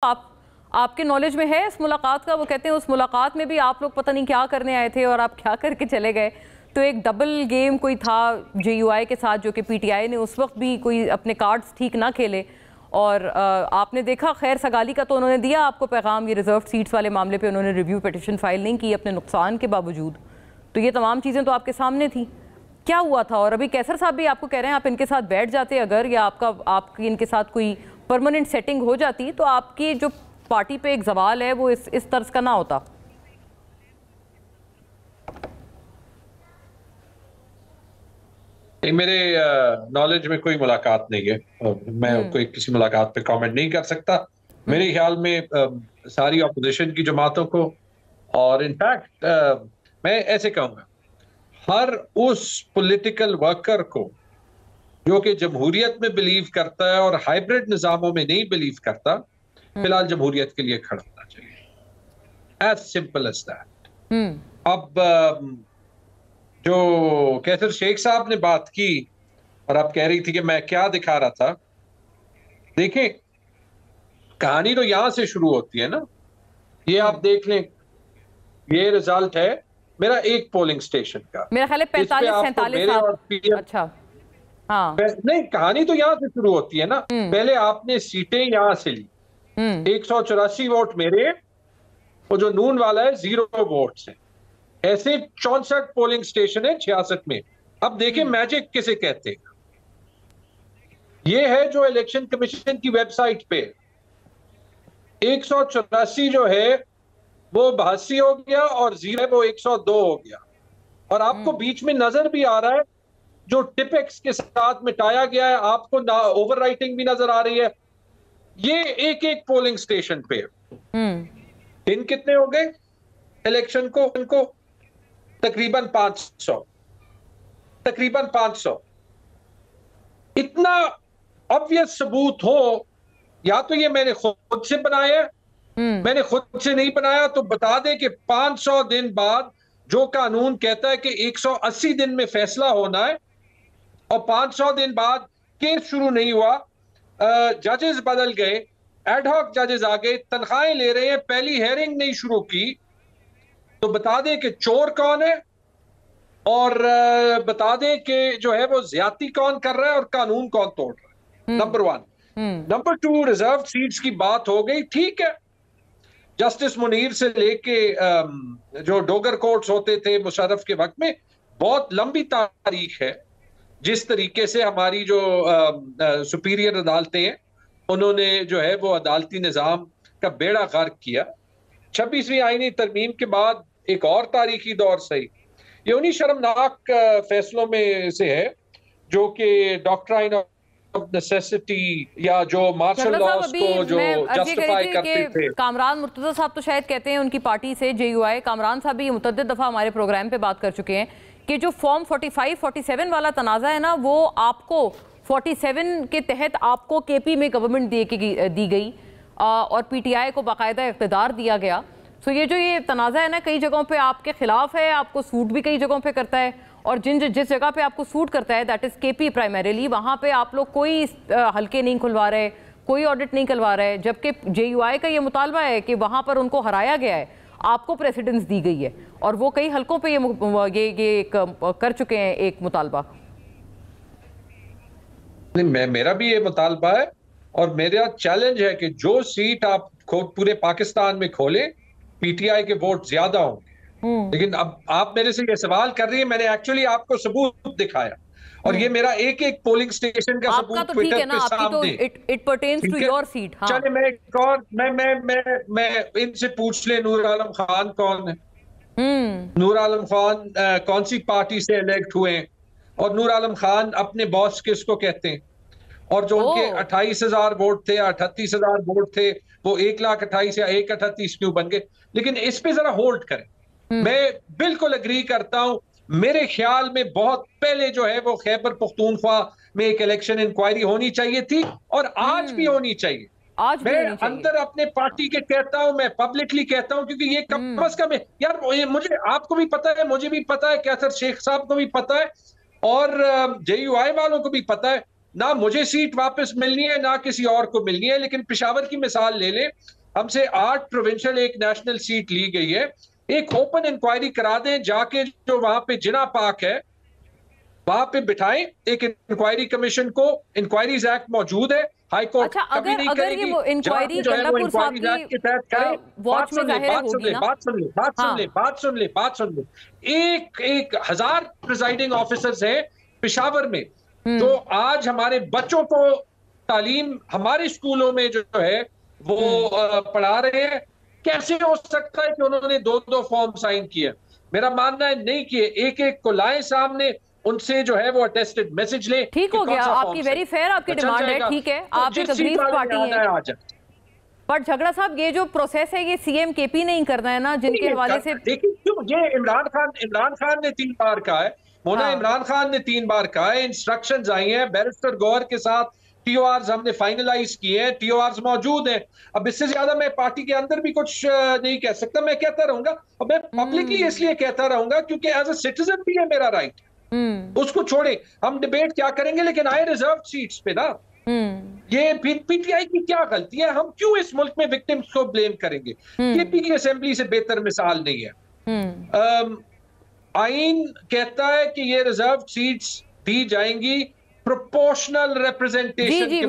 आपके नॉलेज में है इस मुलाकात का? वो कहते हैं उस मुलाकात में भी आप लोग पता नहीं क्या करने आए थे और आप क्या करके चले गए। तो एक डबल गेम कोई था जेयूआई के साथ, जो कि पीटीआई ने उस वक्त भी कोई अपने कार्ड्स ठीक ना खेले और आपने देखा। खैर सगाली का तो उन्होंने दिया आपको पैगाम, ये रिजर्व सीट्स वाले मामले पे उन्होंने रिव्यू पिटिशन फाइल नहीं की अपने नुकसान के बावजूद। तो ये तमाम चीज़ें तो आपके सामने थी। क्या हुआ था? और अभी कैसर साहब भी आपको कह रहे हैं आप इनके साथ बैठ जाते अगर, या आपकी इनके साथ कोई परमानेंट सेटिंग हो जाती तो आपकी जो पार्टी पे एक सवाल है वो इस तर्ज का ना होता। मेरे नॉलेज में कोई मुलाकात नहीं है। मैं कोई किसी मुलाकात पे कमेंट नहीं कर सकता। मेरे ख्याल में सारी अपोजिशन की जमातों को, और इनफैक्ट मैं ऐसे कहूंगा हर उस पॉलिटिकल वर्कर को जो कि जमहूरियत में बिलीव करता है और हाइब्रिड निजामों में नहीं बिलीव करता, फिलहाल जमहूरियत के लिए खड़ा होना चाहिए। As simple as that. अब जो कैसर शेख साहब ने बात की और आप कह रही थी कि मैं क्या दिखा रहा था, देखें कहानी तो यहां से शुरू होती है ना। ये आप देख लें, ये रिजल्ट है मेरा एक पोलिंग स्टेशन का। मेरा ख्याल है 45-47। अच्छा हाँ, नहीं, कहानी तो यहां से शुरू होती है ना। पहले आपने सीटें यहां से ली, 184 वोट मेरे, और जो नून वाला है 0 वोट्स है। ऐसे 64 पोलिंग स्टेशन है 66 में। अब देखिए मैजिक किसे कहते हैं। ये है जो इलेक्शन कमीशन की वेबसाइट पे 184 जो है वो 82 हो गया और 0 है वो 102 हो गया। और आपको बीच में नजर भी आ रहा है जो टिपेक्स के साथ मिटाया गया है, आपको ना ओवर राइटिंग भी नजर आ रही है। ये एक पोलिंग स्टेशन पे दिन कितने हो गए इलेक्शन को? इनको तकरीबन 500। इतना ऑब्वियस सबूत हो, या तो ये मैंने खुद से बनाया, मैंने खुद से नहीं बनाया तो बता दे कि 500 दिन बाद जो कानून कहता है कि 180 दिन में फैसला होना है और 500 दिन बाद केस शुरू नहीं हुआ, जजेस बदल गए, एडहॉक जजेस आ गए, तनख्वाहें ले रहे हैं, पहली हेयरिंग नहीं शुरू की, तो बता दें कि चोर कौन है और बता दें कि जो है वो ज्यादती कौन कर रहा है और कानून कौन तोड़ रहा है। नंबर 1। नंबर 2, रिजर्व सीट्स की बात हो गई, ठीक है। जस्टिस मुनीर से लेके जो डोगर कोर्ट्स होते थे मुशर्रफ के वक्त में, बहुत लंबी तारीख है जिस तरीके से हमारी जो सुपीरियर अदालतें हैं उन्होंने जो है वो अदालती निज़ाम का बेड़ा गर्क किया। 26वीं आईनी तरमीम के बाद एक और तारीखी दौर सही। ये उन्हीं शर्मनाक फैसलों में से है जो कि डॉक्ट्राइन ऑफ नेसेसिटी या जो मार्शल लॉज को जो जस्टिफाई करते थे। कामरान मुर्तजा साहब तो शायद कहते हैं उनकी पार्टी से जेयूआई, कामरान साहब भी मुतअद्दिद दफा हमारे प्रोग्राम पे बात कर चुके हैं कि जो फॉर्म 45-47 वाला तनाज़ा है ना, वो आपको 47 के तहत आपको केपी में गवर्नमेंट दी गई और पीटीआई को बाकायदा इख्तिदार दिया गया। तो ये तनाज़ा है ना, कई जगहों पे आपके खिलाफ है, आपको सूट भी कई जगहों पे करता है, और जिस जगह पे आपको सूट करता है दैट इज़ केपी प्राइमरीली, वहाँ पे आप लोग कोई हल्के नहीं खुलवा रहे, कोई ऑडिट नहीं करवा रहे, जबकि जेयूआई का ये मुतालबा है कि वहाँ पर उनको हराया गया है, आपको प्रेसिडेंस दी गई है, और वो कई हल्कों पे ये कर चुके हैं एक मुतालबा। मेरा भी ये मुतालबा है और मेरा चैलेंज है कि जो सीट आप पूरे पाकिस्तान में खोले, पीटीआई के वोट ज्यादा होंगे। लेकिन अब आप मेरे से ये सवाल कर रही है, मैंने एक्चुअली आपको सबूत दिखाया और ये मेरा एक पोलिंग स्टेशन का सबूत तो ट्विटर पे सामने। It pertains to your seat. हाँ। चलिए मैं एक और मैं इनसे पूछ ले, नूर आलम खान कौन है? नूर आलम खान कौन सी पार्टी से इलेक्ट हुए हैं? और नूर आलम खान अपने बॉस किसको कहते हैं? और जो उनके 28,000 वोट थे, 38,000 वोट थे, वो 1,28,000 या 1,38,000 क्यों बन गए? लेकिन इस पे जरा होल्ड करें। मैं बिल्कुल एग्री करता हूं, मेरे ख्याल में बहुत पहले जो है वो खैबर पख्तूनख्वा में एक इलेक्शन इंक्वायरी होनी चाहिए थी और आज भी होनी चाहिए। मैं अंदर अपने पार्टी के कहता हूं, मैं पब्लिकली कहता हूं, क्योंकि ये कम अज कम है यार। मुझे, आपको भी पता है, मुझे भी पता है, कैसर शेख साहब को भी पता है और जेयूआई वालों को भी पता है, ना मुझे सीट वापस मिलनी है ना किसी और को मिलनी है। लेकिन पेशावर की मिसाल ले लें, हमसे 8 प्रोविंशियल 1 नेशनल सीट ली गई है। एक ओपन इंक्वायरी करा दें, जाके जो वहां पे जिना पाक है वहां पे बिठाएं एक इंक्वायरी कमीशन को। इंक्वायरीज एक्ट मौजूद है, हाई कोर्ट अच्छा, कभी नहीं अगर करेगी। ये इंक्वायरी गंडापुर साहब के तहत करें। वॉच में जाहिर होगी ना। बात सुन ले। एक 1000 प्रिजाइडिंग ऑफिसर्स हैं पेशावर में, तो आज हमारे बच्चों को तालीम हमारे स्कूलों में जो है वो पढ़ा रहे हैं। कैसे हो सकता है कि उन्होंने 2-2 फॉर्म साइन किए? मेरा मानना है नहीं किए। एक एक को लाए सामने, उनसे जो है वो अटेस्टेड मैसेज ले। ठीक हो गया, आपकी वेरी फेयर आपकी डिमांड है, ठीक है, आप एक अग्रीव पार्टी है। पर झगड़ा साहब, ये जो प्रोसेस है ये सीएम केपी नहीं करना है ना, जिनके हवाले से देखिए क्यों, ये इमरान खान ने 3 बार कहा है, मोना इमरान खान ने 3 बार कहा है, इंस्ट्रक्शंस आई हैं, बैरिस्टर गौहर के साथ टीओआर्स हमने फाइनलाइज किए हैं, टीओआर्स मौजूद हैं। अब इससे ज्यादा मैं पार्टी के अंदर भी कुछ नहीं कह सकता। मैं कहता रहूंगा, और मैं पब्लिकली इसलिए कहता रहूंगा क्योंकि एज अ सिटीजन भी है मेरा राइट। उसको छोड़े, हम डिबेट क्या करेंगे, लेकिन आए रिजर्व सीट्स पे ना। ये पीटीआई की क्या गलती है? हम क्यों इस मुल्क में विक्टिम्स को ब्लेम करेंगे? केपी की असेंबली से बेहतर मिसाल नहीं है। आईन कहता है कि ये रिजर्व सीट्स दी जाएंगी प्रोपोर्शनल रिप्रेजेंटेशन